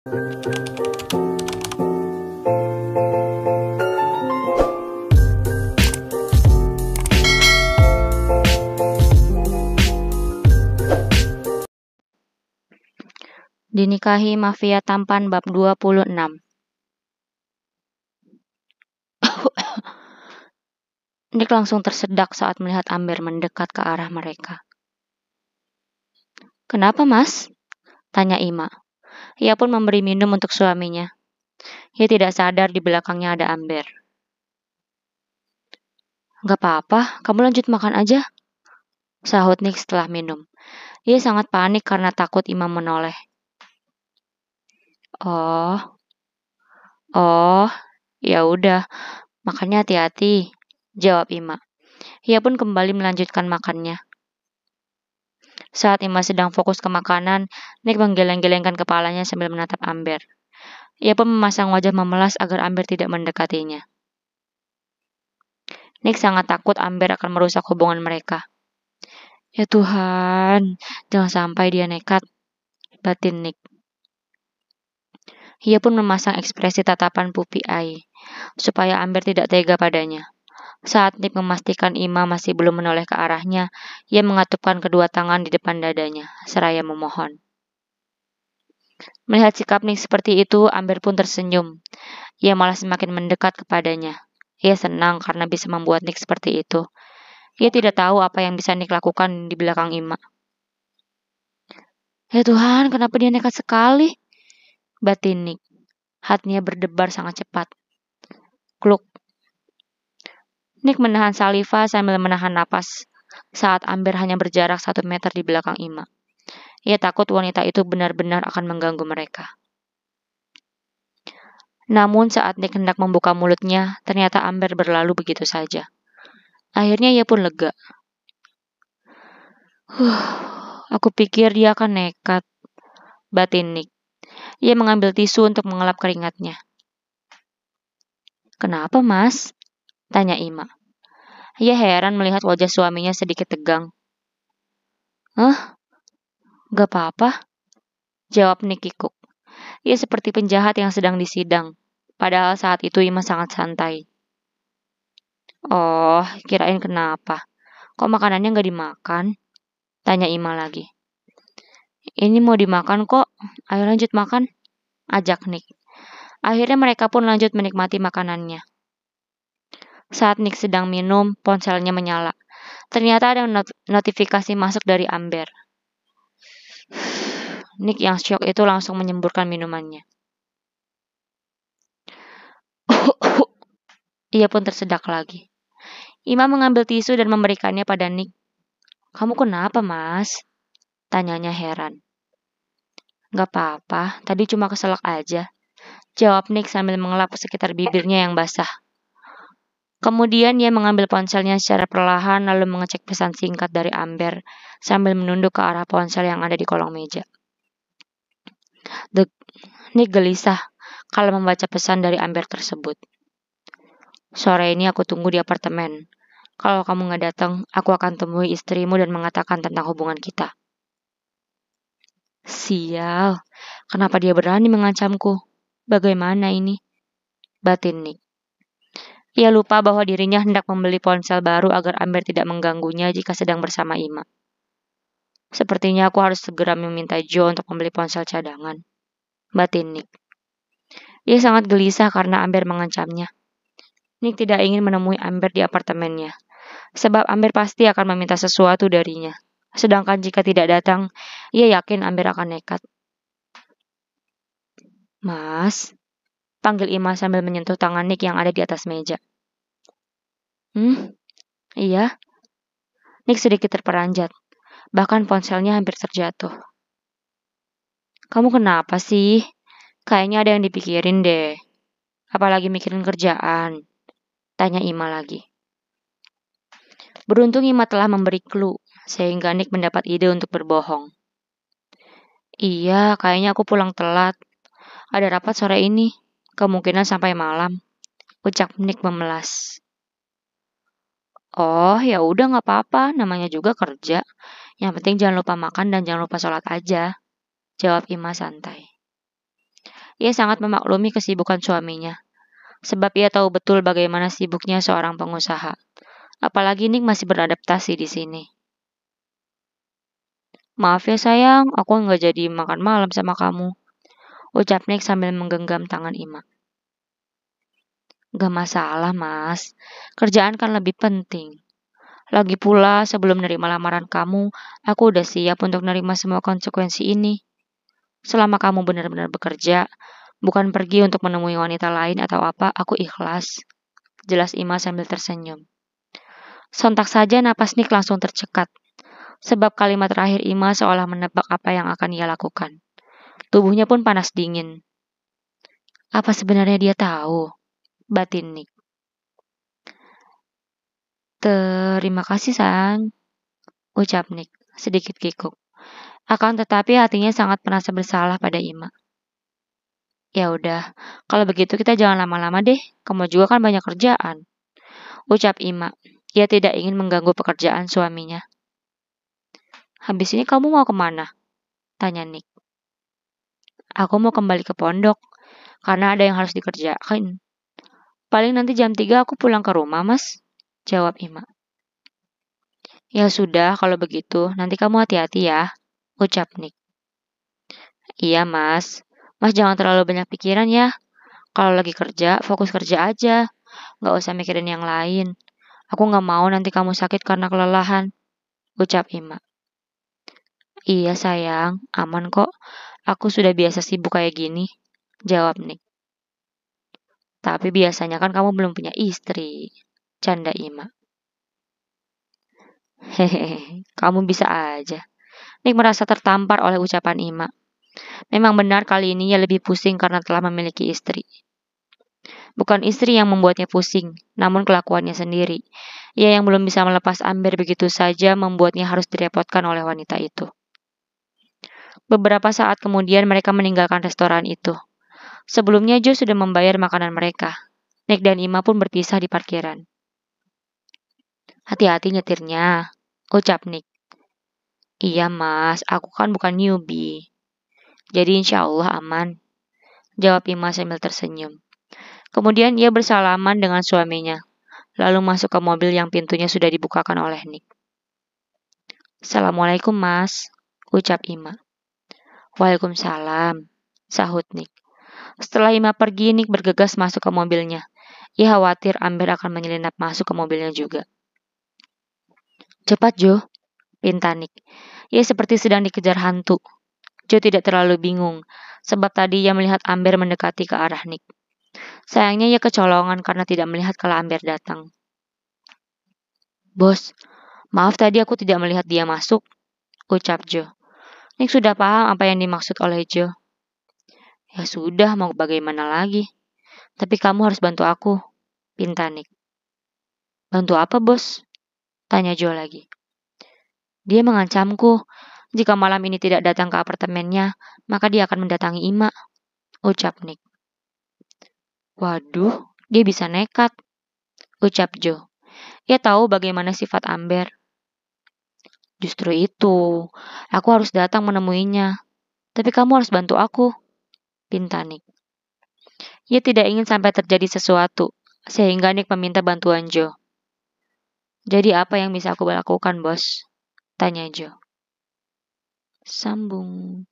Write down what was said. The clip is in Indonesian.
Dinikahi Mafia Tampan bab 26. Nick langsung tersedak saat melihat Amber mendekat ke arah mereka. "Kenapa, Mas?" tanya Ima. Ia pun memberi minum untuk suaminya. Ia tidak sadar di belakangnya ada Amber. "Gak apa-apa, kamu lanjut makan aja," sahut Nick setelah minum. Ia sangat panik karena takut Ima menoleh. Oh, ya udah, makannya hati-hati," jawab Ima. Ia pun kembali melanjutkan makannya. Saat Ima sedang fokus ke makanan, Nick menggeleng-gelengkan kepalanya sambil menatap Amber. Ia pun memasang wajah memelas agar Amber tidak mendekatinya. Nick sangat takut Amber akan merusak hubungan mereka. "Ya Tuhan, jangan sampai dia nekat," batin Nick. Ia pun memasang ekspresi tatapan pupi eye, supaya Amber tidak tega padanya. Saat Nick memastikan Ima masih belum menoleh ke arahnya, ia mengatupkan kedua tangan di depan dadanya, seraya memohon. Melihat sikap Nick seperti itu, Amber pun tersenyum. Ia malah semakin mendekat kepadanya. Ia senang karena bisa membuat Nick seperti itu. Ia tidak tahu apa yang bisa Nick lakukan di belakang Ima. "Ya Tuhan, kenapa dia nekat sekali?" batin Nick. Hatinya berdebar sangat cepat. Kluk. Nick menahan saliva sambil menahan napas saat Amber hanya berjarak 1 meter di belakang Ima. Ia takut wanita itu benar-benar akan mengganggu mereka. Namun saat Nick hendak membuka mulutnya, ternyata Amber berlalu begitu saja. Akhirnya ia pun lega. Aku pikir dia akan nekat," batin Nick. Ia mengambil tisu untuk mengelap keringatnya. "Kenapa, Mas?" tanya Ima. Ia heran melihat wajah suaminya sedikit tegang. Gak apa-apa," jawab Nick kikuk. Ia seperti penjahat yang sedang disidang. Padahal saat itu Ima sangat santai. "Oh, kirain kenapa? Kok makanannya gak dimakan?" tanya Ima lagi. "Ini mau dimakan kok. Ayo lanjut makan," ajak Nick. Akhirnya mereka pun lanjut menikmati makanannya. Saat Nick sedang minum, ponselnya menyala. Ternyata ada notifikasi masuk dari Amber. Nick yang syok itu langsung menyemburkan minumannya. Ia pun tersedak lagi. Ima mengambil tisu dan memberikannya pada Nick. "Kamu kenapa, Mas?" tanyanya heran. "Gak apa-apa, tadi cuma keselak aja," jawab Nick sambil mengelap sekitar bibirnya yang basah. Kemudian ia mengambil ponselnya secara perlahan lalu mengecek pesan singkat dari Amber sambil menunduk ke arah ponsel yang ada di kolong meja. Nick gelisah kalau membaca pesan dari Amber tersebut. "Sore ini aku tunggu di apartemen. Kalau kamu gak datang, aku akan temui istrimu dan mengatakan tentang hubungan kita." "Sial, kenapa dia berani mengancamku? Bagaimana ini?" batin Nick. Ia lupa bahwa dirinya hendak membeli ponsel baru agar Amber tidak mengganggunya jika sedang bersama Ima. "Sepertinya aku harus segera meminta Joe untuk membeli ponsel cadangan," batin Nick. Ia sangat gelisah karena Amber mengancamnya. Nick tidak ingin menemui Amber di apartemennya, sebab Amber pasti akan meminta sesuatu darinya. Sedangkan jika tidak datang, ia yakin Amber akan nekat. "Mas," panggil Ima sambil menyentuh tangan Nick yang ada di atas meja. Iya." Nick sedikit terperanjat. Bahkan ponselnya hampir terjatuh. "Kamu kenapa sih? Kayaknya ada yang dipikirin deh. Apalagi mikirin kerjaan," tanya Ima lagi. Beruntung Ima telah memberi clue, sehingga Nick mendapat ide untuk berbohong. "Iya, kayaknya aku pulang telat. Ada rapat sore ini. Kemungkinan sampai malam," ucap Nick memelas. "Oh, ya udah nggak apa-apa, namanya juga kerja. Yang penting jangan lupa makan dan jangan lupa sholat aja," jawab Ima santai. Ia sangat memaklumi kesibukan suaminya, sebab ia tahu betul bagaimana sibuknya seorang pengusaha. Apalagi Nick masih beradaptasi di sini. Maaf ya sayang, aku nggak jadi makan malam sama kamu, ucap Nick sambil menggenggam tangan Ima. Gak masalah mas, kerjaan kan lebih penting. Lagi pula sebelum nerima lamaran kamu, aku udah siap untuk nerima semua konsekuensi ini. Selama kamu benar-benar bekerja, bukan pergi untuk menemui wanita lain atau apa, aku ikhlas. Jelas Ima sambil tersenyum. Sontak saja napas Nick langsung tercekat, sebab kalimat terakhir Ima seolah menebak apa yang akan ia lakukan. Tubuhnya pun panas dingin. Apa sebenarnya dia tahu? Batin Nick. Terima kasih sayang, ucap Nick, sedikit kikuk. Akan tetapi hatinya sangat merasa bersalah pada Ima. Ya udah, kalau begitu kita jangan lama-lama deh. Kamu juga kan banyak kerjaan, ucap Ima. Ia tidak ingin mengganggu pekerjaan suaminya. Habis ini kamu mau kemana? Tanya Nick. Aku mau kembali ke pondok, karena ada yang harus dikerjakan. Paling nanti jam 3 aku pulang ke rumah, Mas. Jawab Ima. Ya sudah, kalau begitu, nanti kamu hati-hati ya. Ucap Nick. Iya, Mas. Mas jangan terlalu banyak pikiran ya. Kalau lagi kerja, fokus kerja aja. Nggak usah mikirin yang lain. Aku nggak mau nanti kamu sakit karena kelelahan. Ucap Ima. Iya sayang, aman kok. Aku sudah biasa sibuk kayak gini. Jawab Nick. Tapi biasanya kan kamu belum punya istri. Canda Ima. Hehehe, kamu bisa aja. Nick merasa tertampar oleh ucapan Ima. Memang benar kali ini ia lebih pusing karena telah memiliki istri. Bukan istri yang membuatnya pusing, namun kelakuannya sendiri. Ia yang belum bisa melepas Amber begitu saja membuatnya harus direpotkan oleh wanita itu. Beberapa saat kemudian mereka meninggalkan restoran itu. Sebelumnya Joe sudah membayar makanan mereka. Nick dan Ima pun berpisah di parkiran. Hati-hati nyetirnya, ucap Nick. Iya mas, aku kan bukan newbie. Jadi insya Allah aman, jawab Ima sambil tersenyum. Kemudian ia bersalaman dengan suaminya, lalu masuk ke mobil yang pintunya sudah dibukakan oleh Nick. Assalamualaikum mas, ucap Ima. Waalaikumsalam, sahut Nick. Setelah Ima pergi, Nick bergegas masuk ke mobilnya. Ia khawatir Amber akan menyelinap masuk ke mobilnya juga. Cepat Joe, pinta Nick. Ia seperti sedang dikejar hantu. Joe tidak terlalu bingung, sebab tadi ia melihat Amber mendekati ke arah Nick. Sayangnya ia kecolongan karena tidak melihat kalau Amber datang. Bos, maaf tadi aku tidak melihat dia masuk, ucap Joe. Nick sudah paham apa yang dimaksud oleh Joe. Ya sudah, mau bagaimana lagi? Tapi kamu harus bantu aku, pinta Nick. Bantu apa, bos? Tanya Joe lagi. Dia mengancamku, jika malam ini tidak datang ke apartemennya, maka dia akan mendatangi Ima, ucap Nick. Waduh, dia bisa nekat, ucap Joe. Ia tahu bagaimana sifat Amber. Justru itu, aku harus datang menemuinya. Tapi kamu harus bantu aku, pinta Nick. Ia tidak ingin sampai terjadi sesuatu, sehingga Nick meminta bantuan Joe. Jadi apa yang bisa aku lakukan, bos? Tanya Joe. Sambung.